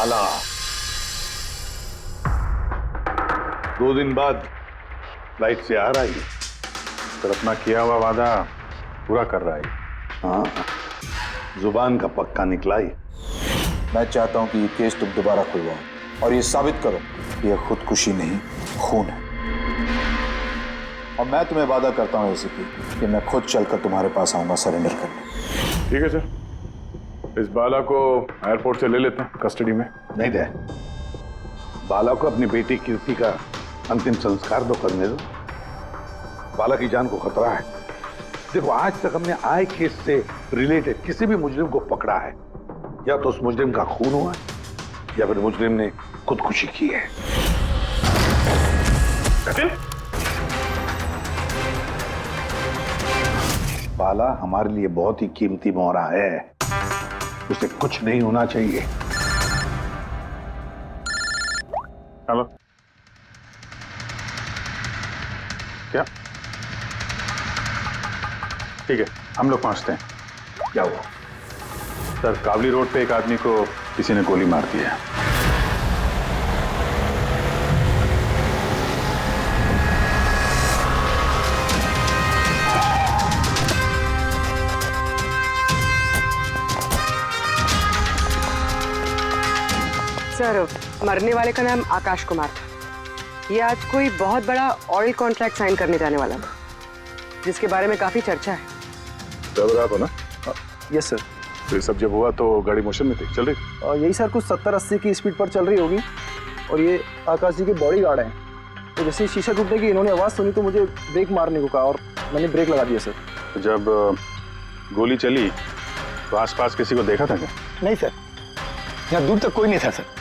बाला 2 दिन बाद फ्लाइट से आ रहा है, पर अपना किया हुआ वादा पूरा कर रहा है। हाँ, जुबान का पक्का निकला ही। मैं चाहता हूं कि ये केस तुम दोबारा खुलवाओ और ये साबित करो कि यह खुदकुशी नहीं, खून है। और मैं तुम्हें वादा करता हूं एसीपी कि मैं खुद चलकर तुम्हारे पास आऊंगा सरेंडर करने। ठीक है सर, इस बाला को एयरपोर्ट से ले लेते हैं कस्टडी में। नहीं दे, बाला को अपनी बेटी कीर्ति का अंतिम संस्कार तो करने दो। बाला की जान को खतरा है। देखो, आज तक हमने आए केस से रिलेटेड किसी भी मुजरिम को पकड़ा है, या तो उस मुजरिम का खून हुआ है या फिर मुजरिम ने खुदकुशी की है। बाला हमारे लिए बहुत ही कीमती मोहरा है, उसे कुछ नहीं होना चाहिए। हेलो, क्या? ठीक है, हम लोग पहुंचते हैं। क्या हुआ? सर, कावली रोड पे एक आदमी को किसी ने गोली मार दी है। सर, मरने वाले का नाम आकाश कुमार था। ये आज कोई बहुत बड़ा ऑयल कॉन्ट्रैक्ट साइन करने जाने वाला था, जिसके बारे में काफी चर्चा है। घबरा हो ना? Yes sir. तो ये सब जब हुआ तो गाड़ी मोशन में थी, चल रही? यही सर, कुछ 70-80 की स्पीड पर चल रही होगी। और ये आकाश जी के बॉडी गार्ड हैं। तो जैसे ही शीशा टूटने की इन्होंने आवाज़ सुनी तो मुझे ब्रेक मारने को कहा और मैंने ब्रेक लगा दिया सर। तो जब गोली चली तो आसपास किसी को देखा था क्या? नहीं सर, यहाँ दूर तक कोई नहीं था सर।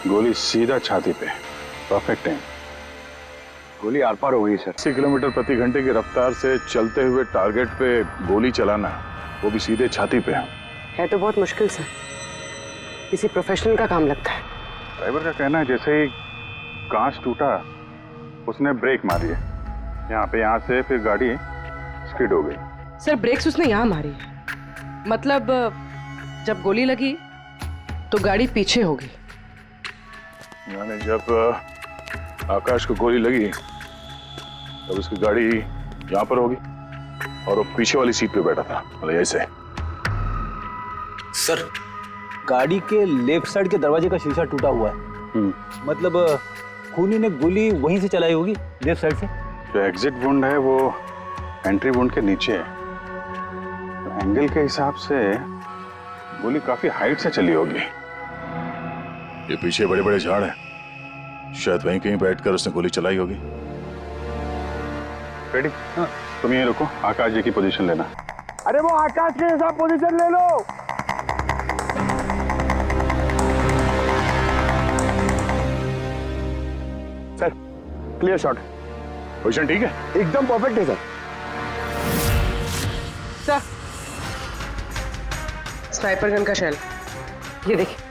गोली सीधा छाती पे, परफेक्ट टाइम। गोली आर पार हो गई सर। 80 किलोमीटर प्रति घंटे की रफ्तार से चलते हुए टारगेट पे गोली चलाना, वो भी सीधे छाती पे है तो बहुत मुश्किल सर, किसी प्रोफेशनल का काम लगता है। ड्राइवर का कहना है जैसे ही कांच टूटा उसने ब्रेक मारी है यहाँ से, फिर गाड़ी स्किड हो गई। सर, ब्रेक्स उसने यहाँ मारी, मतलब जब गोली लगी तो गाड़ी पीछे हो गई। यानी जब आकाश को गोली लगी तब उसकी गाड़ी यहाँ पर होगी और वो पीछे वाली सीट पे बैठा था, मतलब ऐसे। सर, गाड़ी के लेफ्ट साइड के दरवाजे का शीशा टूटा हुआ है। मतलब खूनी ने गोली वहीं से चलाई होगी, लेफ्ट साइड से। जो एग्जिट वुंड है वो एंट्री वुंड के नीचे है, तो एंगल के हिसाब से गोली काफी हाइट से चली होगी। ये पीछे बड़े बड़े झाड़ हैं, शायद वहीं कहीं बैठकर उसने गोली चलाई होगी। रेडी? हाँ। तुम यहीं रुको, आकाश जी की पोजीशन लेना। अरे वो आकाश के हिसाब पोजीशन ले लो। Sir, clear shot. पोजीशन ठीक है? एकदम परफेक्ट है सर। सर, स्नाइपर गन का शेल, ये देखिए।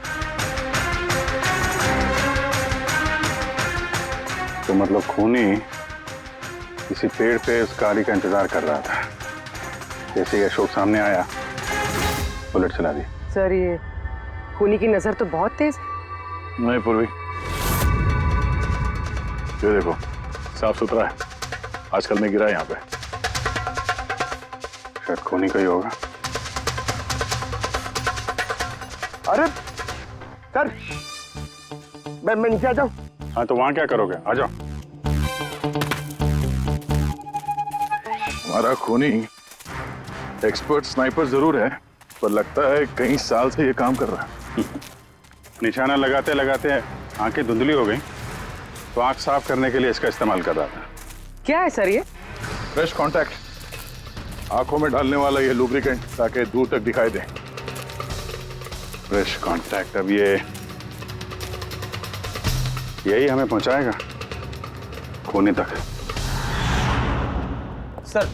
तो मतलब खूनी किसी पेड़ पे उस गाड़ी का इंतजार कर रहा था, जैसे ही अशोक सामने आया बुलेट चला दी। सर, ये खूनी की नजर तो बहुत तेज है। नहीं पूर्वी, ये देखो साफ सुथरा है, आजकल में गिरा है यहाँ पे, शायद खूनी का ही होगा। अरे सर, मैं नीचे आ जाऊं? हाँ, तो वहां क्या करोगे? आ जाओ। हमारा खूनी एक्सपर्ट स्नाइपर जरूर है, पर लगता है कई साल से ये काम कर रहा है। निशाना लगाते लगाते आंखें धुंधली हो गई, तो आंख साफ करने के लिए इसका इस्तेमाल कर रहा था। क्या है सर ये? फ्रेश कांटेक्ट, आंखों में डालने वाला ये लुब्रिकेंट, ताकि दूर तक दिखाई दे। फ्रेश कांटेक्ट, अब यही हमें पहुंचाएगा खूनी तक। सर,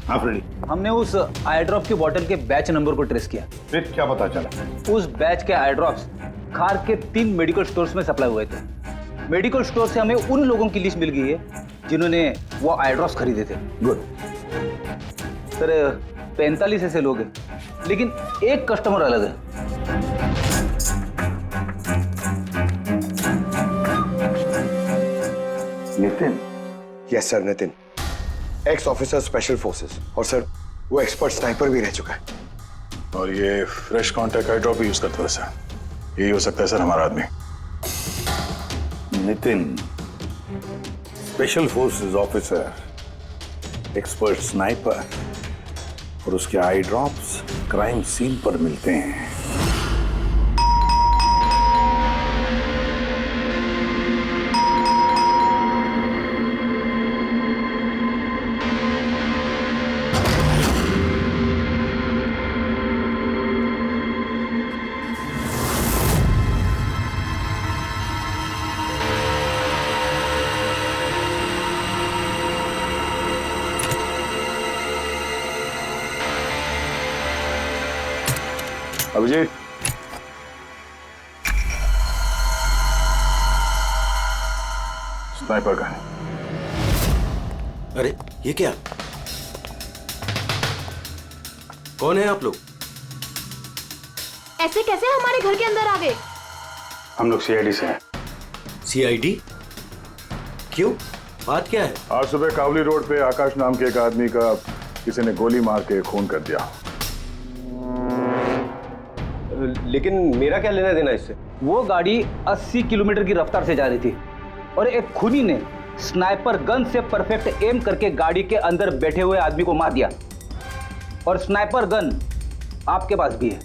हाँ फ्रेडी, हमने उस आई ड्रॉप की बोतल के बैच नंबर को ट्रेस किया। फिर क्या पता चला? उस बैच के आई ड्रॉप्स खार के 3 मेडिकल स्टोर्स में सप्लाई हुए थे। मेडिकल स्टोर से हमें उन लोगों की लिस्ट मिल गई है जिन्होंने वो आई ड्रॉप्स खरीदे थे। गुड। सर 45 ऐसे लोग हैं, लेकिन एक कस्टमर अलग है। Nitin. Yes sir, Nitin, x officer special forces, और सर वो एक्सपर्ट स्नाइपर भी रह चुका है। और ये fresh contact eye drop use करता है सर। यही हो सकता है सर हमारा आदमी। Nitin, special forces officer, expert sniper और उसके आई ड्रॉप्स क्राइम सीन पर मिलते हैं। अभिजीत, स्नाइपर का है। अरे ये क्या? कौन है आप लोग? ऐसे कैसे हमारे घर के अंदर आ गए? हम लोग सीआईडी से हैं। सीआईडी? क्यों? बात क्या है? आज सुबह कावली रोड पे आकाश नाम के एक आदमी का किसी ने गोली मार के खून कर दिया। लेकिन मेरा क्या लेना देना इससे? वो गाड़ी 80 किलोमीटर की रफ्तार से जा रही थी और एक खूनी ने स्नाइपर गन से परफेक्ट एम करके गाड़ी के अंदर बैठे हुए आदमी को मार दिया। और स्नाइपर गन आपके पास भी है।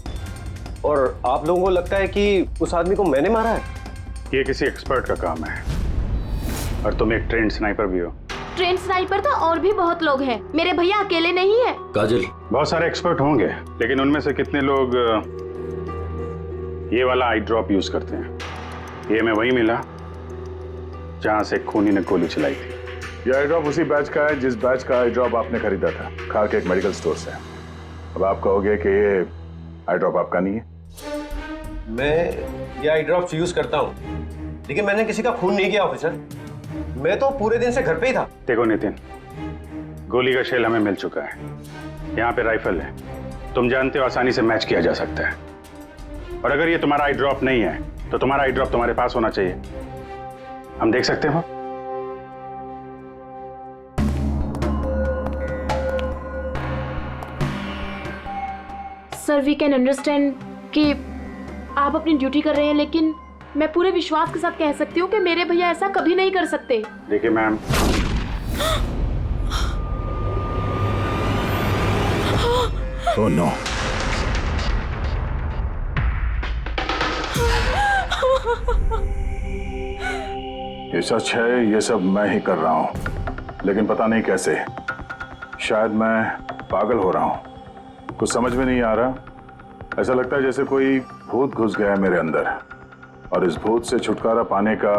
और आप लोगों को लगता है कि उस आदमी को मैंने मारा है? ये किसी एक्सपर्ट का काम है और तुम एक ट्रेंड स्नाइपर भी हो। ट्रेन स्नाइपर तो और भी बहुत लोग हैं, मेरे भैया अकेले नहीं है। काजल, बहुत सारे एक्सपर्ट होंगे, लेकिन उनमें से कितने लोग ये वाला आई ड्रॉप यूज करते हैं? ये मैं वही मिला जहां से खूनी ने गोली चलाई थी। ये आई ड्रॉप उसी बैच का है जिस बैच का आई ड्रॉप आपने खरीदा था खार के एक मेडिकल स्टोर से। अब आप कहोगे कि ये आई ड्रॉप आपका नहीं है। मैं ये आई ड्रॉप्स यूज करता हूँ, लेकिन मैंने किसी का खून नहीं किया ऑफिसर। मैं तो पूरे दिन से घर पे ही था। देखो नितिन, गोली का शेल हमें मिल चुका है, यहाँ पे राइफल है, तुम जानते हो आसानी से मैच किया जा सकता है। और अगर ये तुम्हारा आई ड्रॉप नहीं है तो तुम्हारा आई ड्रॉप तुम्हारे पास होना चाहिए। हम देख सकते हो? सर वी कैन अंडरस्टैंड कि आप अपनी ड्यूटी कर रहे हैं, लेकिन मैं पूरे विश्वास के साथ कह सकती हूँ कि मेरे भैया ऐसा कभी नहीं कर सकते। देखिए मैम, ओह नो, ये सच है, ये सब मैं ही कर रहा हूं, लेकिन पता नहीं कैसे। शायद मैं पागल हो रहा हूं, कुछ समझ में नहीं आ रहा। ऐसा लगता है जैसे कोई भूत घुस गया है मेरे अंदर, और इस भूत से छुटकारा पाने का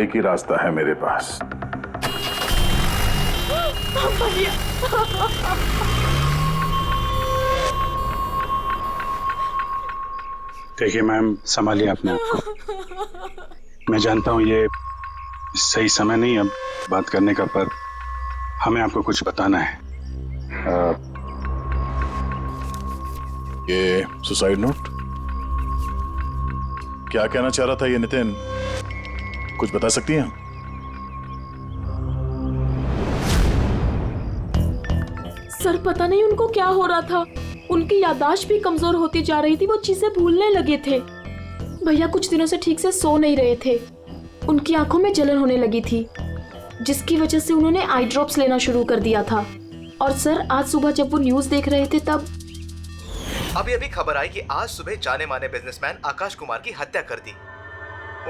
एक ही रास्ता है मेरे पास। देखिए मैम, संभालिए अपने आप को। मैं जानता हूँ ये सही समय नहीं अब बात करने का, पर हमें आपको कुछ बताना है। ये सुसाइड नोट? क्या कहना चाह रहा था ये नितिन, कुछ बता सकती हैं? सर पता नहीं उनको क्या हो रहा था, उनकी याददाश्त भी कमजोर होती जा रही थी, वो चीजें भूलने लगे थे। भैया कुछ दिनों से ठीक से सो नहीं रहे थे, उनकी आंखों में जलन होने लगी थी, जिसकी वजह से उन्होंने आई ड्रॉप्स लेना शुरू कर दिया था। और सर आज सुबह जब वो न्यूज देख रहे थे तब अभी खबर आई कि आज सुबह जाने माने बिजनेसमैन आकाश कुमार की हत्या कर दी।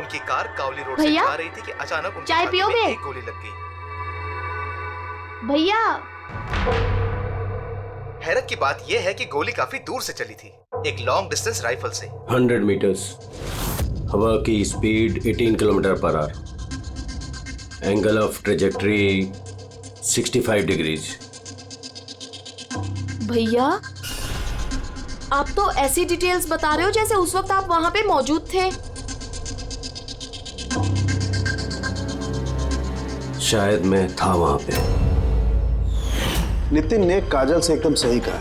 उनकी कार कावली रोड से जा रही थी कि अचानक उनकी चाय पियोगे? एक गोली लग गई। भैया हैरत की बात यह है कि गोली काफी दूर से चली थी, एक लॉन्ग डिस्टेंस राइफल से। 100 मीटर्स, हवा की speed 18 kilometre per hour, angle of trajectory 65 degrees. भैया आप तो ऐसी डिटेल्स बता रहे हो जैसे उस वक्त आप वहां पे मौजूद थे। शायद मैं था वहां पे। नितिन ने काजल से एकदम सही कहा,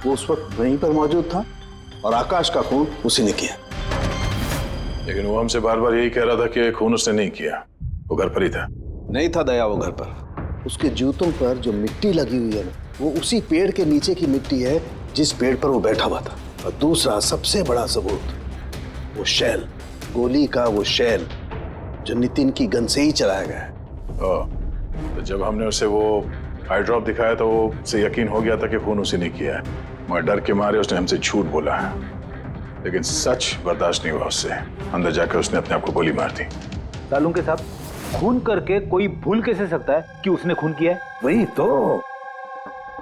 वो उस वक्त वहीं पर मौजूद था और आकाश का खून उसी ने किया। लेकिन वो हमसे बार बार यही कह रहा था कि खून उसने नहीं किया, वो घर पर ही था। नहीं था दया वो घर पर। उसके जूतों पर जो मिट्टी लगी हुई है ना, वो उसी पेड़ के नीचे की मिट्टी है जिस पेड़ पर वो बैठा हुआ था। और दूसरा सबसे बड़ा सबूत, वो शैल, गोली का वो शैल जो नितिन की गन से ही चलाया गया है। तो जब हमने उसे वो आई ड्रॉप दिखाया तो वो उसे यकीन हो गया था कि खून उसी ने किया है, मगर डर के मारे उसने हमसे झूठ बोला है। लेकिन सच बर्दाश्त नहीं हुआ उससे, अंदर जाकर उसने अपने आप को गोली मार दी। सालुंके साहब, खून करके कोई भूल कैसे सकता है कि उसने खून किया है? वही तो,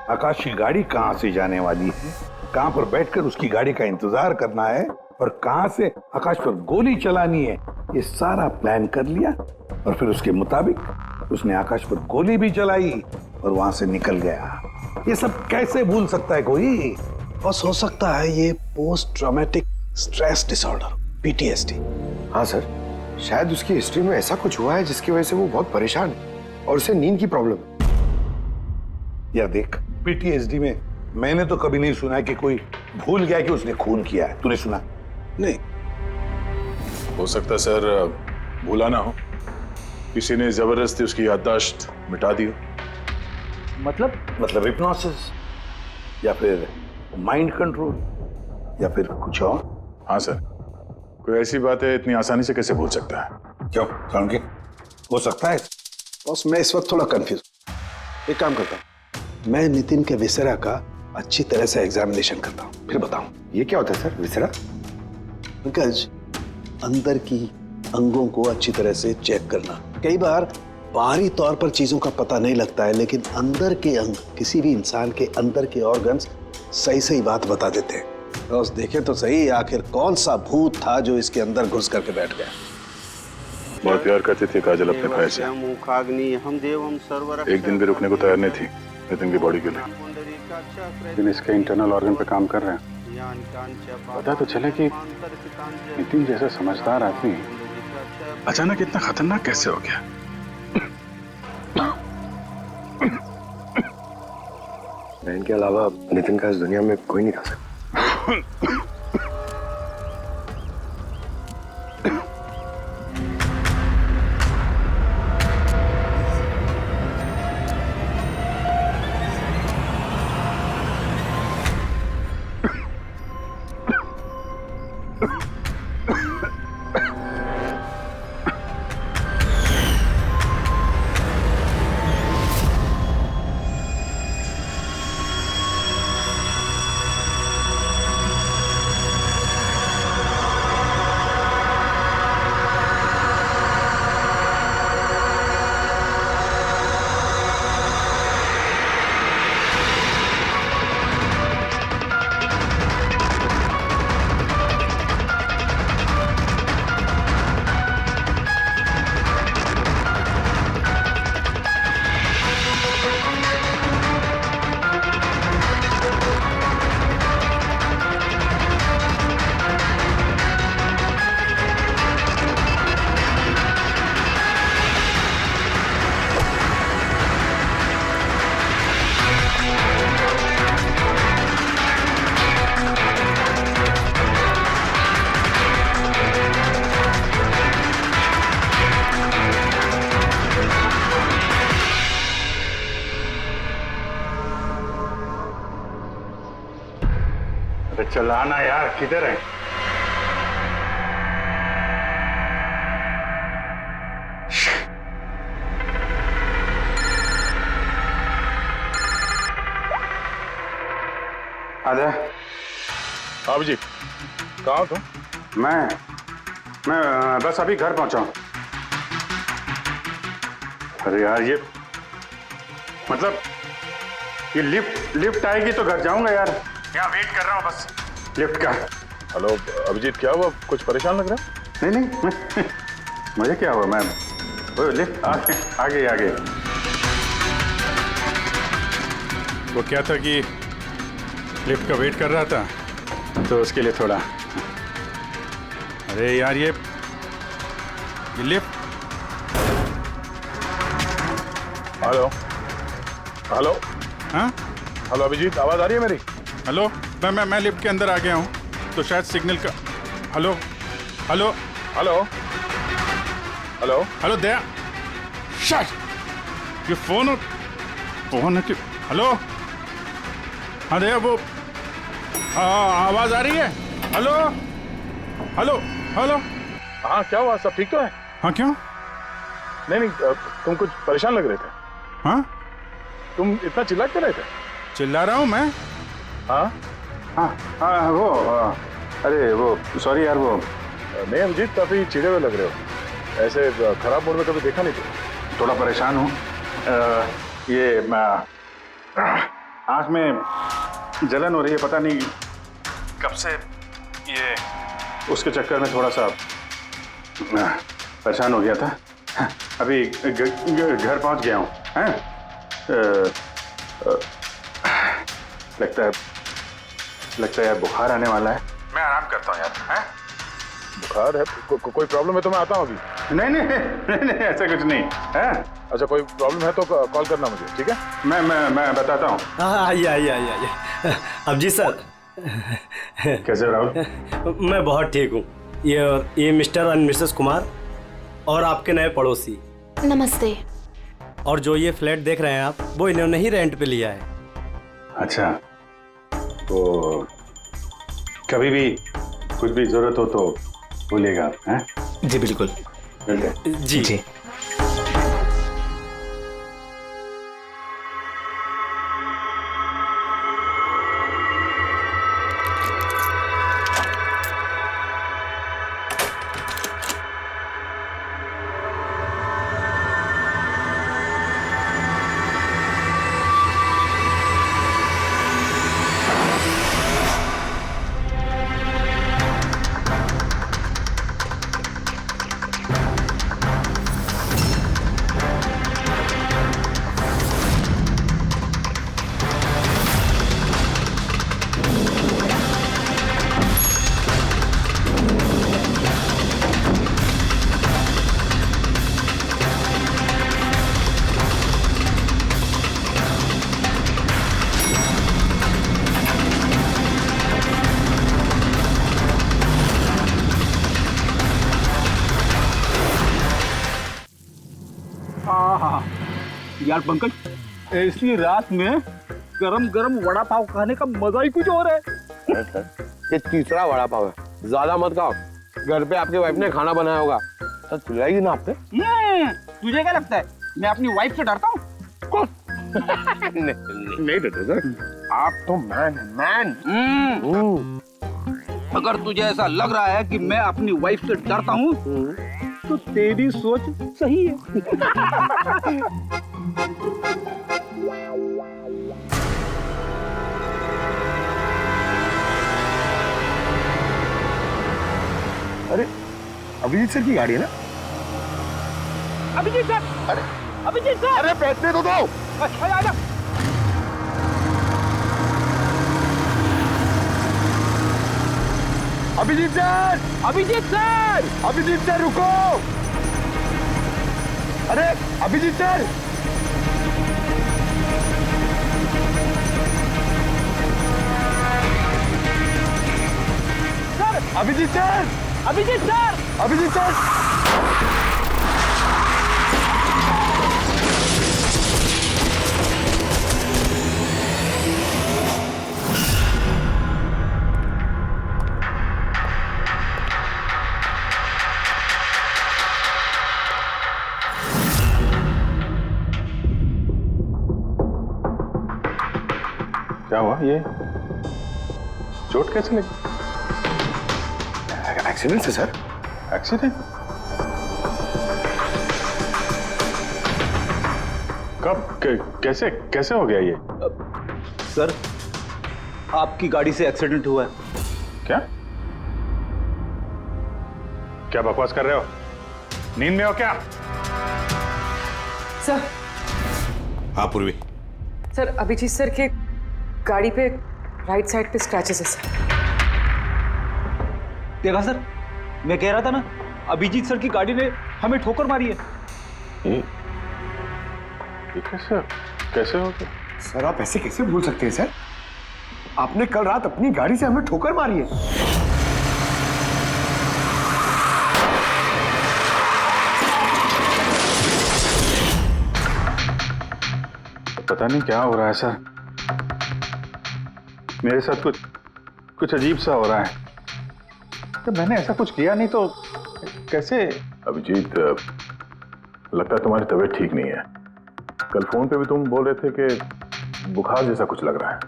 आकाश की गाड़ी कहां से जाने वाली है, कहां पर बैठकर उसकी गाड़ी का इंतजार करना है और कहां से आकाश पर गोली चलानी है, ये सारा प्लान कर लिया। और फिर उसके मुताबिक उसने आकाश पर गोली भी चलाई और वहां से निकल गया। ये सब कैसे भूल सकता है कोई? बस हो सकता है ये post traumatic stress disorder, PTSD। हाँ सर, शायद उसकी हिस्ट्री में ऐसा कुछ हुआ है जिसकी वजह से वो बहुत परेशान है और उसे नींद की प्रॉब्लम है। यार देख, PTSD में मैंने तो कभी नहीं सुना है कि कोई भूल गया कि उसने खून किया है। तूने सुना? नहीं। हो सकता सर भूला ना हो, किसी ने जबरदस्ती उसकी याददाश्त मिटा दी हो। मतलब हिप्नोसिस या फिर माइंड कंट्रोल या फिर कुछ और। हाँ सर, कोई ऐसी बात है इतनी आसानी से कैसे भूल सकता है? क्यों सालुंके, हो सकता है? बस मैं इस वक्त थोड़ा कंफ्यूज। एक काम करता हूँ, मैं नितिन के विसरा का अच्छी तरह से एग्जामिनेशन करता हूँ, फिर बताऊँ। ये क्या होता है सर, विसरा? पंकज, अंदर की अंगों को अच्छी तरह से चेक करना। कई बार बाहरी तौर पर चीजों का पता नहीं लगता है, लेकिन अंदर के अंग, किसी भी इंसान के अंदर के ऑर्गन्स सही सही बात बता देते हैं। बस देखे तो सही, आखिर कौन सा भूत था जो इसके अंदर घुस करके बैठ गया। बहुत प्यार करती थी काजल अपने भाई से, एक दिन भी रुकने को तैयार नहीं थी नितिन की बॉडी के लिए। लेकिन इसके इंटरनल ऑर्गन पे काम कर रहे हैं। पता तो चले कि नितिन जैसा समझदार आदमी अचानक इतना खतरनाक कैसे हो गया। बहन के अलावा नितिन का इस दुनिया में कोई नहीं था सर। चलाना यार, किधर है? आजा। आप जी कहाँ हो तुम? मैं बस अभी घर पहुंचा हूं। अरे यार, ये मतलब ये लिफ्ट आएगी तो घर जाऊंगा यार। यहाँ वेट कर रहा हूँ बस लिफ्ट का। हेलो अभिजीत, क्या हुआ? कुछ परेशान लग रहा है? नहीं मुझे क्या हुआ, मैं वो लिफ्ट आ गई। वो क्या था कि लिफ्ट का वेट कर रहा था तो उसके लिए थोड़ा। अरे यार, ये लिफ्ट हेलो हेलो हाँ हेलो अभिजीत, आवाज आ रही है मेरी? हेलो, मैं लिफ्ट के अंदर आ गया हूँ, तो शायद सिग्नल का। Hello hello hello hello hello Daya, shut, ये फोन है कि हेलो? हाँ दया, वो आवाज आ रही है? Hello hello hello. हाँ क्या हुआ, सब ठीक तो है? हाँ क्यों? नहीं, तुम कुछ परेशान लग रहे थे। हाँ, तुम इतना चिल्ला क्यों रहे थे? चिल्ला रहा हूँ मैं? हाँ हाँ वो अरे वो सॉरी यार, वो नहीं अभिजीत, काफी चिढ़े हुए लग रहे हो, ऐसे खराब मूड में कभी देखा नहीं तुम। थोड़ा परेशान हूँ। ये आँख में जलन हो रही है, पता नहीं कब से, ये उसके चक्कर में थोड़ा सा परेशान हो गया था। अभी घर पहुंच गया हूँ। लगता है यार बुखार आने वाला है, मैं आराम करता हूँ यार। बुखार है? कोई प्रॉब्लम है तो मैं आता हूँ अभी। नहीं, ऐसा कुछ नहीं है। अच्छा, कोई प्रॉब्लम है तो कॉल करना मुझे, ठीक है? मैं बताता हूँ। आइए। अब जी सर, कैसे हो राहुल? मैं बहुत ठीक हूँ। ये मिस्टर एंड मिसेस कुमार और आपके नए पड़ोसी। नमस्ते। और जो ये फ्लैट देख रहे हैं आप, वो इन्होंने ही रेंट पे लिया है। अच्छा, तो कभी भी कुछ भी जरूरत हो तो बोलिएगा आप, हैं? जी बिल्कुल। जी। यार पंकज, ऐसी रात में गरम गरम वड़ा पाव खाने का मजा ही कुछ और है। ये तीसरा वड़ा पाव है, ज्यादा मत खाओ। घर पे आपके वाइफ ने खाना बनाया होगा, तो चिल्लाएगी ना आप पे। तुझे क्या लगता है मैं अपनी वाइफ से डरता हूँ? नहीं डरते सर, आप तो मैन। अगर तुझे ऐसा लग रहा है कि मैं अपनी वाइफ से डरता हूँ तो तेरी सोच सही है। अरे अभिजीत सर की गाड़ी है ना? अभिजीत सर, अभिजीत सर, अरे बैठने तो दो। अच्छा आजा। अभिजीत सर रुको। अरे अभिजीत सर, अभिजीत सर। क्या हुआ? ये चोट कैसे लगी? एक्सीडेंट है सर। एक्सीडेंट? कब? कैसे हो गया ये? सर, आपकी गाड़ी से एक्सीडेंट हुआ है। क्या बकवास कर रहे हो? नींद में हो क्या? सर। हाँ पूर्वी। सर, अभिजीत सर के गाड़ी पे राइट साइड पे स्क्रैचेस है सर। देखा सर, मैं कह रहा था ना, अभिजीत सर की गाड़ी ने हमें ठोकर मारी है। ये कैसे कैसे हो गया? सर आप ऐसे कैसे भूल सकते हैं सर? आपने कल रात अपनी गाड़ी से हमें ठोकर मारी है। पता नहीं क्या हो रहा है सर, मेरे साथ कुछ अजीब सा हो रहा है। तो मैंने ऐसा कुछ किया नहीं तो कैसे? अभिजीत, लगता है तुम्हारी तबीयत ठीक नहीं है। कल फोन पे भी तुम बोल रहे थे कि बुखार जैसा कुछ लग रहा है।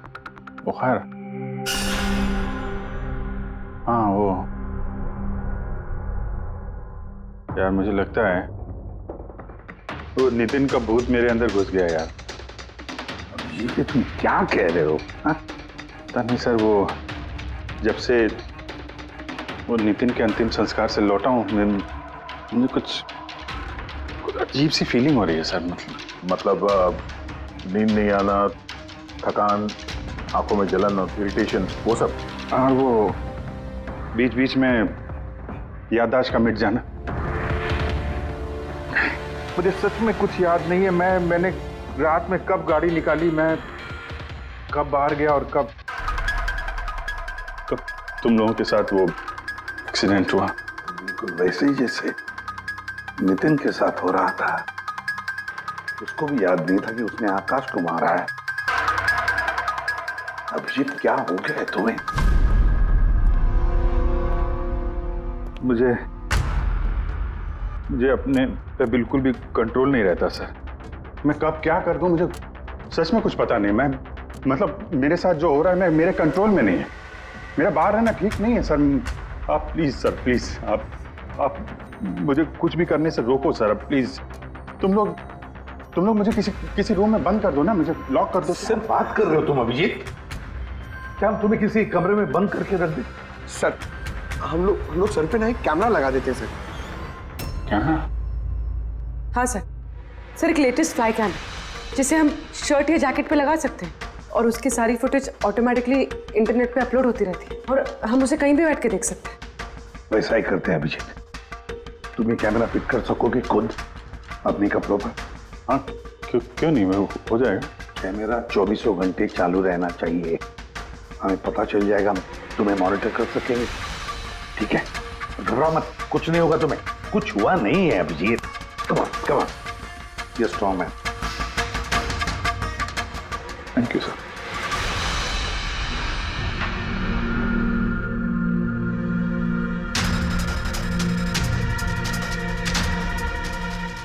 बुखार? हाँ वो यार, मुझे लगता है वो नितिन का भूत मेरे अंदर घुस गया यार। ये तुम क्या कह रहे हो? पता नहीं सर, वो जब से वो नितिन के अंतिम संस्कार से लौटा हूँ, मुझे कुछ अजीब सी फीलिंग हो रही है सर। मतलब नींद नहीं आना, थकान, आंखों में जलन और इरिटेशन, वो सब? और वो बीच बीच में याददाश्त का मिट जाना। मुझे सच में कुछ याद नहीं है। मैंने रात में कब गाड़ी निकाली, मैं कब बाहर गया और कब तुम लोगों के साथ वो एक्सीडेंट हुआ। बिल्कुल वैसे ही जैसे नितिन के साथ हो रहा था। उसको भी याद नहीं था कि उसने आकाश को मारा है। अभिजीत क्या हो गया है तुम्हें? मुझे अपने पे बिल्कुल भी कंट्रोल नहीं रहता सर। मैं कब क्या कर दूं, मुझे सच में कुछ पता नहीं। मैं मतलब मेरे साथ जो हो रहा है मेरे कंट्रोल में नहीं है। मेरा बाहर रहना ठीक नहीं है सर। आप प्लीज सर, प्लीज आप मुझे कुछ भी करने से रोको सर, अब प्लीज। तुम लोग मुझे किसी रूम में बंद कर दो ना, मुझे लॉक कर दो। सर बात कर रहे हो तुम अभिजीत? क्या हम तुम्हें किसी कमरे में बंद करके रख दे? सर हम लोग सर पे ना एक कैमरा लगा देते हैं सर। क्या? हाँ सर एक लेटेस्ट फ्लाई कैम जिसे हम शर्ट या जैकेट पे लगा सकते हैं और उसकी सारी फुटेज ऑटोमेटिकली इंटरनेट पे अपलोड होती रहती है और हम उसे कहीं भी बैठ के देख सकते हैं। वैसा ही करते हैं अभिजीत। तुम ये कैमरा फिट कर सकोगे खुद अपने कपड़ों पर? हाँ क्यों नहीं, वो हो जाएगा। कैमरा 24 घंटे चालू रहना चाहिए। हमें पता चल जाएगा, हम तुम्हें मॉनिटर कर सकेंगे। ठीक है, घबराओ मत, कुछ नहीं होगा तुम्हें। कुछ हुआ नहीं है अभिजीत। कम ऑन, ये strong man. Thank you sir.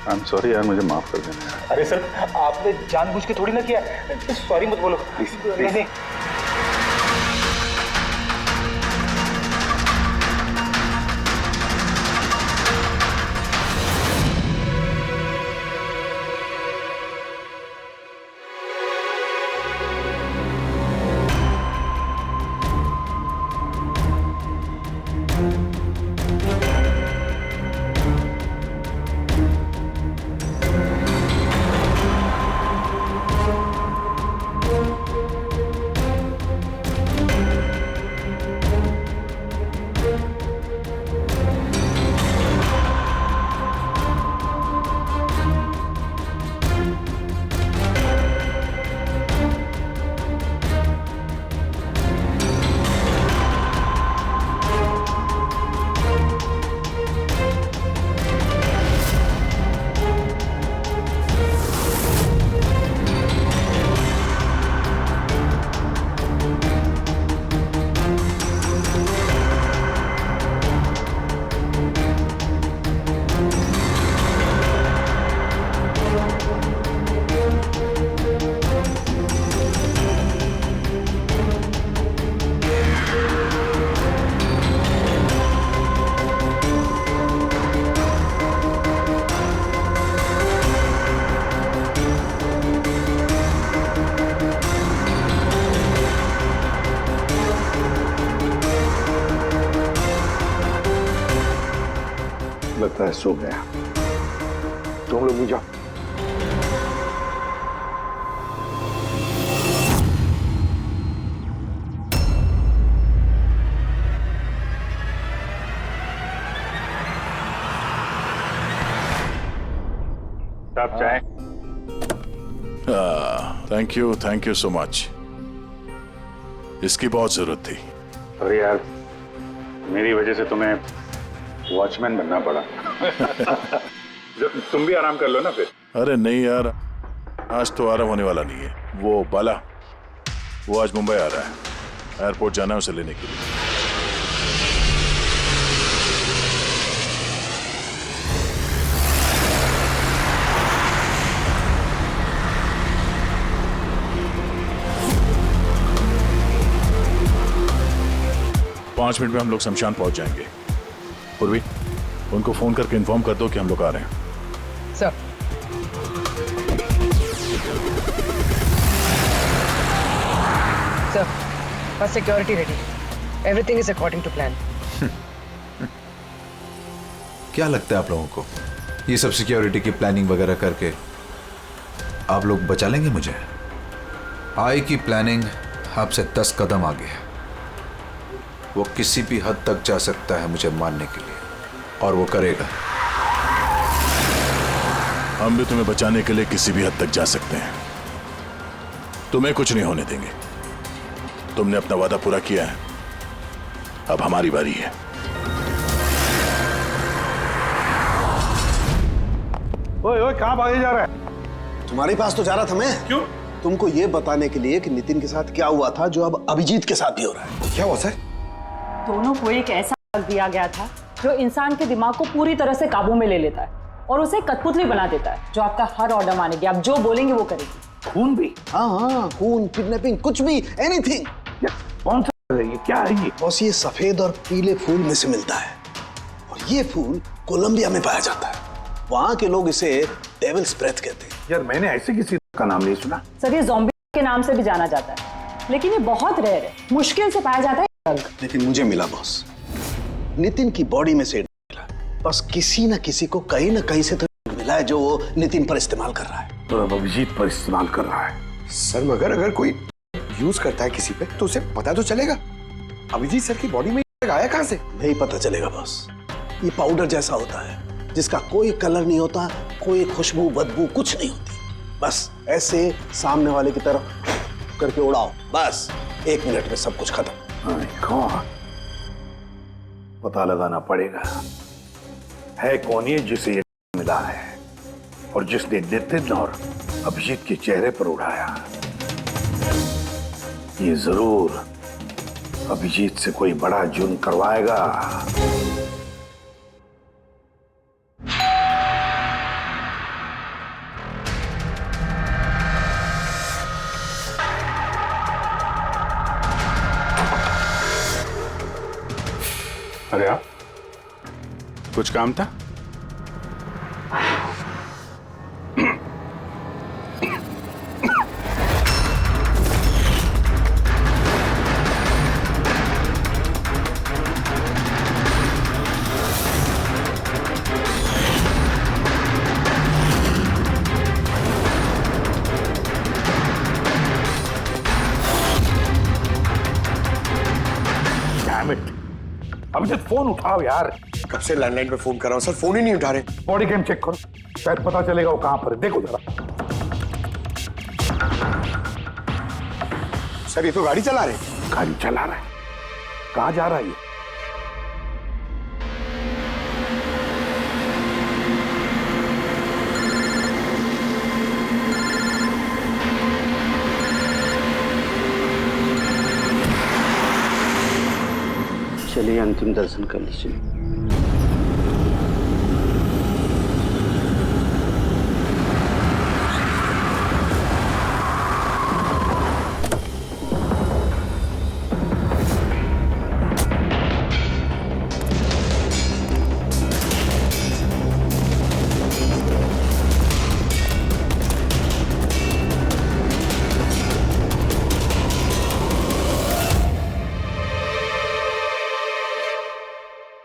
I am sorry यार, मुझे माफ कर देना यार। अरे सर, आपने जानबूझ के थोड़ी ना किया। सॉरी मत बोलो। नहीं। लगता है सो गया। तुम लोग भी जाओ। साहब चाय। Thank you so much. इसकी बहुत जरूरत थी। अरे यार, मेरी वजह से तुम्हें वॉचमैन बनना पड़ा। तुम भी आराम कर लो ना फिर। अरे नहीं यार, आज तो आराम होने वाला नहीं है। वो बाला, वो आज मुंबई आ रहा है, एयरपोर्ट जाना है उसे लेने के लिए। पांच मिनट में हम लोग शमशान पहुंच जाएंगे। पूर्वी, उनको फोन करके इन्फॉर्म कर दो कि हम लोग आ रहे हैं। सर, सर, बस security ready, everything is according to plan. क्या लगता है आप लोगों को, ये सब सिक्योरिटी की प्लानिंग वगैरह करके आप लोग बचा लेंगे मुझे? आई की प्लानिंग आपसे 10 कदम आगे है। वो किसी भी हद तक जा सकता है मुझे मारने के लिए, और वो करेगा। हम भी तुम्हें बचाने के लिए किसी भी हद तक जा सकते हैं। तुम्हें कुछ नहीं होने देंगे। तुमने अपना वादा पूरा किया है, अब हमारी बारी है। ओए ओए, कहां भागे जा रहा है? तुम्हारे पास तो जा रहा था मैं। क्यों? तुमको ये बताने के लिए कि नितिन के साथ क्या हुआ था, जो अब अभिजीत के साथ भी हो रहा है। क्या हुआ सर? दोनों को एक ऐसा ड्रग दिया गया था जो इंसान के दिमाग को पूरी तरह से काबू में ले लेता है और उसे कठपुतली बना देता है, जो आपका हर ऑर्डर मानेगी। आप जो बोलेंगे वो करेगी। खून भी? हाँ, खून, किडनैपिंग, कुछ भी, एनीथिंग। कौन सा है ये? क्या है ये? बॉस, ये सफेद और पीले फूल में से मिलता है, और ये फूल कोलंबिया में पाया जाता है। वहां के लोग इसे डेविल्स ब्रेथ कहते हैं। यार, मैंने ऐसे किसी का नाम नहीं सुना। सर, ये ज़ॉम्बी के नाम से भी जाना जाता है, लेकिन ये बहुत रेयर है, मुश्किल से पाया जाता है ड्रग। लेकिन मुझे मिला बॉस, नितिन की बॉडी में से मिला। बस किसी न किसी को कहीं ना कहीं से तो मिला है, जो वो नितिन पर इस्तेमाल कर रहा है। तो अब अभिजीत पर इस्तेमाल कर रहा है। सर, मगर अगर कोई यूज करता है किसी पे तो उसे पता तो चलेगा। अभिजीत सर की बॉडी में आया कहां से? नहीं पता चलेगा बॉस। ये पाउडर जैसा होता है, जिसका कोई कलर नहीं होता, कोई खुशबू बदबू कुछ नहीं होती। बस ऐसे सामने वाले की तरफ करके उड़ाओ, बस 1 मिनट में सब कुछ खत्म। पता लगाना पड़ेगा है कौन ये जिसे ये मिला है, और जिसने नितिन और अभिजीत के चेहरे पर उड़ाया। ये जरूर अभिजीत से कोई बड़ा जुर्म करवाएगा। अरे आप, कुछ काम था? अभिजीत, फोन उठाओ यार। कब से लैंडलाइन पे फोन कर रहा हूं सर, फोन ही नहीं उठा रहे। बॉडी कैम चेक करो, शायद पता चलेगा वो कहां पर है। देखो जरा। सर, ये तो गाड़ी चला रहे। गाड़ी चला रहा है? कहां जा रहा है ये? चलिए अंतिम दर्शन कर लीजिए।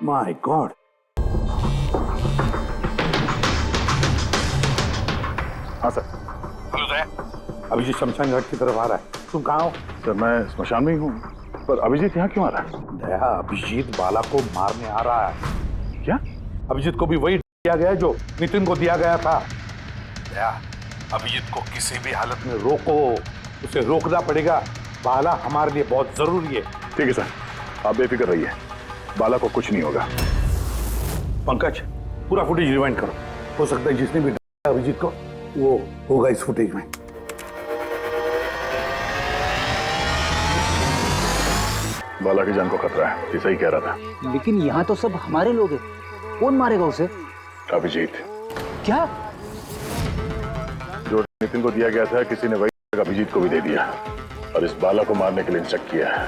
My God. हाँ सर। हेलो सर, अभिजीत शमशान घाट की तरफ आ रहा है। तुम कहाँ हो? सर, मैं स्मशान में ही हूँ, पर अभिजीत यहाँ क्यों आ रहा है? दया, अभिजीत बाला को मारने आ रहा है। क्या? अभिजीत को भी वही दिया गया है जो नितिन को दिया गया था। दया, अभिजीत को किसी भी हालत में रोको, उसे रोकना पड़ेगा। बाला हमारे लिए बहुत जरूरी है। ठीक है सर, आप बेफिक्र रहिए, बाला को कुछ नहीं होगा। पंकज, पूरा फुटेज रिवाइंड करो। हो सकता है जिसने भी डाला अभिजीत को वो होगा इस फुटेज में। बाला की जान को खतरा है, ये सही कह रहा था। लेकिन यहाँ तो सब हमारे लोग हैं, कौन मारेगा उसे? अभिजीत। क्या? जो नितिन को दिया गया था किसी ने वही अभिजीत को भी दे दिया और इस बाला को मारने के लिए इंस्ट्रक्ट किया है।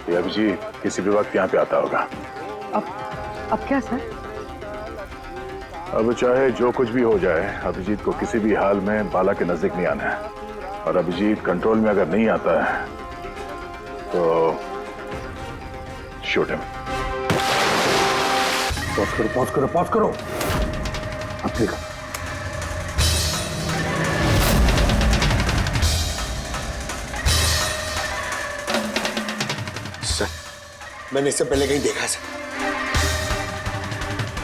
ये अभिजीत किसी भी वक्त यहाँ पे आता होगा। अब क्या सर? अब चाहे जो कुछ भी हो जाए, अभिजीत को किसी भी हाल में बाला के नजदीक नहीं आना है। और अभिजीत कंट्रोल में अगर नहीं आता है तो शूट हिम। पॉज करो, पॉज करो, पॉज करो। अब देखो, सर मैंने इससे पहले कहीं देखा सर।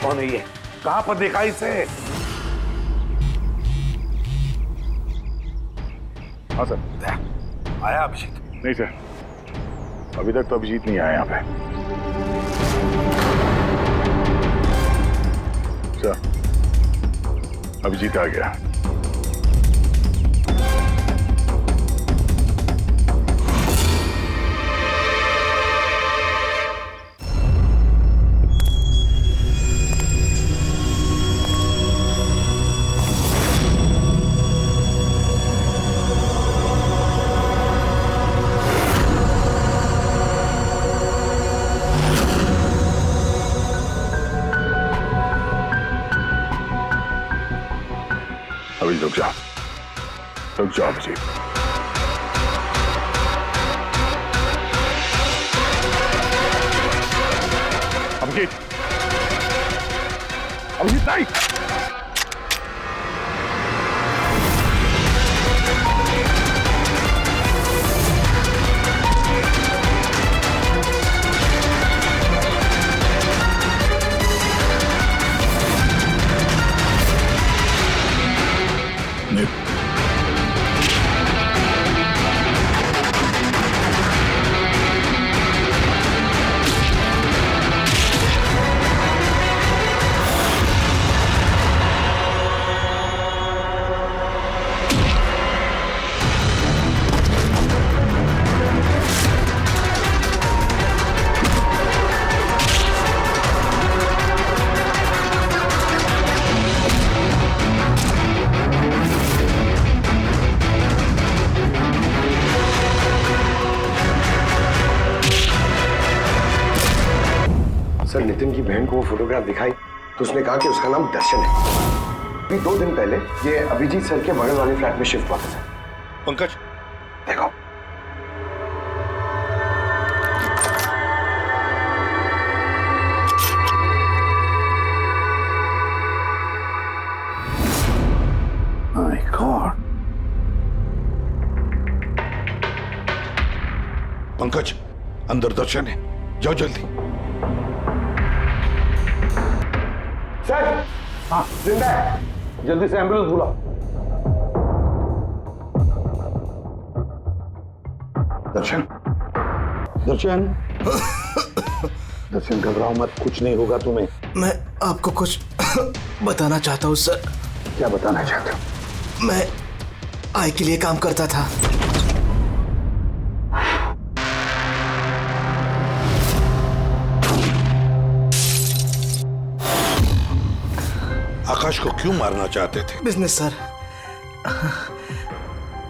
कौन है ये? कहां पर देखा इसे? हाँ सर। आया अभिजीत? नहीं सर, अभी तक तो अभिजीत नहीं आया यहाँ पे। सर, अभिजीत आ गया। अभी रुक जाओ, रुक जाओ अभिजीत। अभिजीत, अभिजीत नहीं। सर नितिन की बहन को वो फोटोग्राफ दिखाई तो उसने कहा कि उसका नाम दर्शन है। अभी 2 दिन पहले ये अभिजीत सर के बगल वाले फ्लैट में शिफ्ट हुआ था सर। पंकज देखो, माय गॉड। पंकज, अंदर दर्शन है, जाओ जल्दी। सर हाँ जिंदा है, जल्दी से एम्बुलेंस बुलाओ। दर्शन, दर्शन, दर्शन घबराओ मत, कुछ नहीं होगा तुम्हें। मैं आपको कुछ बताना चाहता हूँ सर। क्या बताना चाहते हो? मैं आय के लिए काम करता था। आकाश को क्यों मारना चाहते थे? बिजनेस सर,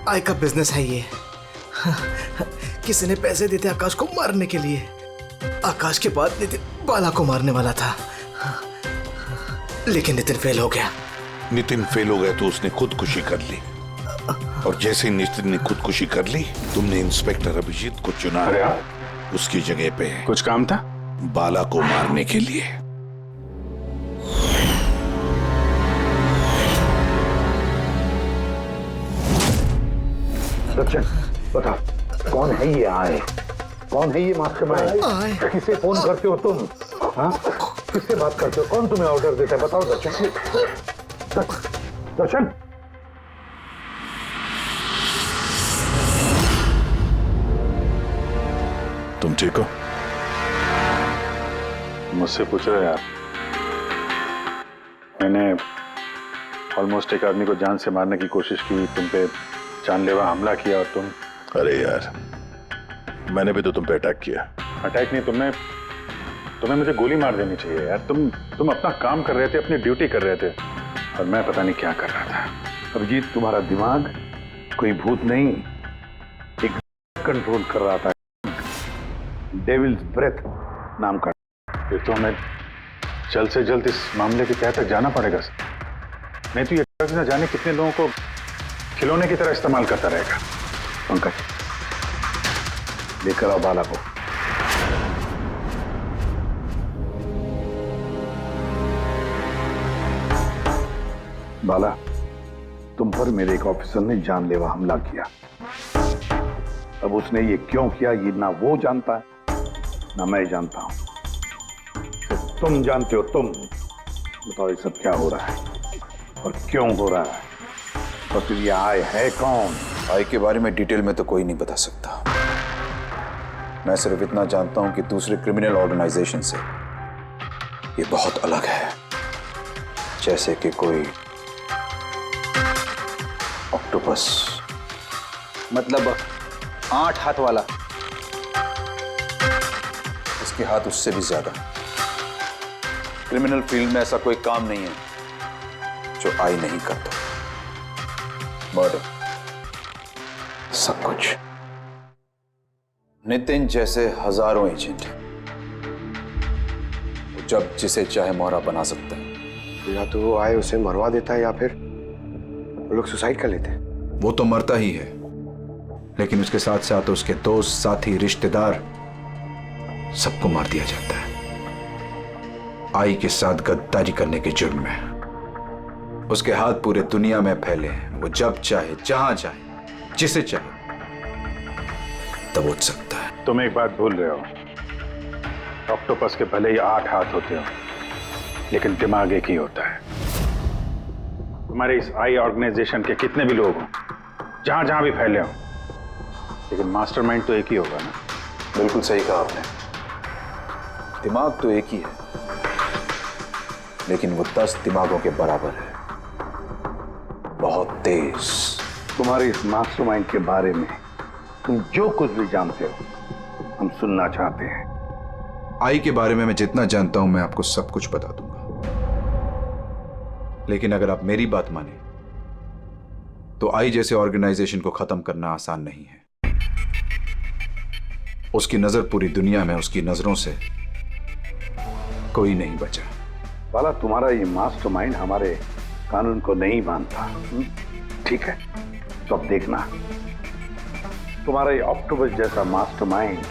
आय का बिजनेस है ये। किसी ने पैसे देते आकाश को मारने के लिए। आकाश के बाद नितिन बाला को मारने वाला था, लेकिन नितिन फेल हो गया। नितिन फेल हो गया तो उसने खुदकुशी कर ली, और जैसे नितिन ने खुदकुशी कर ली, तुमने इंस्पेक्टर अभिजीत को चुना उसकी जगह पे। कुछ काम था बाला को मारने के लिए। दर्शन बता, कौन है ये आए? कौन है ये मास्टरमाइंड? किसे फोन करते हो तुम? हाँ, किससे बात करते हो? कौन तुम्हें ऑर्डर देता है? बताओ दर्शन। दर्शन, ठीक हो? मुझसे पूछ रहे हो यार? मैंने ऑलमोस्ट एक आदमी को जान से मारने की कोशिश की, तुम पे जानलेवा हमला किया और तुम। अरे यार, मैंने भी तो तुम पे अटैक किया। अटैक नहीं, तुम्हें मुझे गोली मार देनी चाहिए यार। तुम अपना काम कर रहे थे, अपनी ड्यूटी कर रहे थे, और मैं पता नहीं क्या कर रहा था। अभिजीत, तुम्हारा दिमाग कोई भूत नहीं, एक कंट्रोल कर रहा था, डेविल्स ब्रेथ नाम का। फिर तो हमें जल्द से जल्द इस मामले की तह तक जाना पड़ेगा सर, नहीं तो ये ड्रग्स न जाने कितने लोगों को खिलौने की तरह इस्तेमाल करता रहेगा। पंकज, लेकर आओ बाला को। बाला, तुम पर मेरे एक ऑफिसर ने जानलेवा हमला किया। अब उसने ये क्यों किया, ये ना वो जानता है ना मैं जानता हूं। सिर्फ तुम जानते हो। तुम बताओ ये सब क्या हो रहा है और क्यों हो रहा है, और फिर ये आय है कौन? आई के बारे में डिटेल में तो कोई नहीं बता सकता। मैं सिर्फ इतना जानता हूं कि दूसरे क्रिमिनल ऑर्गेनाइजेशन से ये बहुत अलग है, जैसे कि कोई ऑक्टोपस। मतलब 8 हाथ वाला? इसके हाथ उससे भी ज्यादा। क्रिमिनल फील्ड में ऐसा कोई काम नहीं है जो आई नहीं करता। मर्डर, सब कुछ। नितिन जैसे हजारों एजेंट हैं, वो जब जिसे चाहे मोहरा बना सकता है। या तो वो आए उसे मरवा देता है, या फिर वो लोग सुसाइड कर लेते हैं। वो तो मरता ही है, लेकिन उसके साथ साथ उसके दोस्त, साथी, रिश्तेदार सबको मार दिया जाता है आई के साथ गद्दारी करने के जुर्म में। उसके हाथ पूरे दुनिया में फैले हैं। वो जब चाहे, जहां चाहे, जिसे चाहे दबोच सकता है। तुम एक बात भूल रहे हो, ऑक्टोपस के भले ही 8 हाथ होते हो, लेकिन दिमाग एक ही होता है। तुम्हारे इस आई ऑर्गेनाइजेशन के कितने भी लोग हों, जहां जहां भी फैले हों, लेकिन मास्टरमाइंड तो एक ही होगा ना। बिल्कुल सही कहा आपने। दिमाग तो एक ही है, लेकिन वो 10 दिमागों के बराबर है, बहुत तेज। तुम्हारे इस मास्टरमाइंड के बारे में तुम जो कुछ भी जानते हो हम सुनना चाहते हैं। आई के बारे में मैं जितना जानता हूं मैं आपको सब कुछ बता दूंगा, लेकिन अगर आप मेरी बात माने तो आई जैसे ऑर्गेनाइजेशन को खत्म करना आसान नहीं है। उसकी नजर पूरी दुनिया में, उसकी नजरों से कोई नहीं बचा। बाला, तुम्हारा ये मास्टरमाइंड हमारे कानून को नहीं मानता। ठीक है, तो अब देखना, तुम्हारा ये ऑक्टोपस जैसा मास्टरमाइंड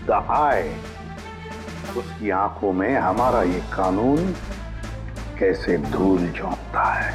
द आई, उसकी आंखों में हमारा ये कानून कैसे धूल झोंकता है।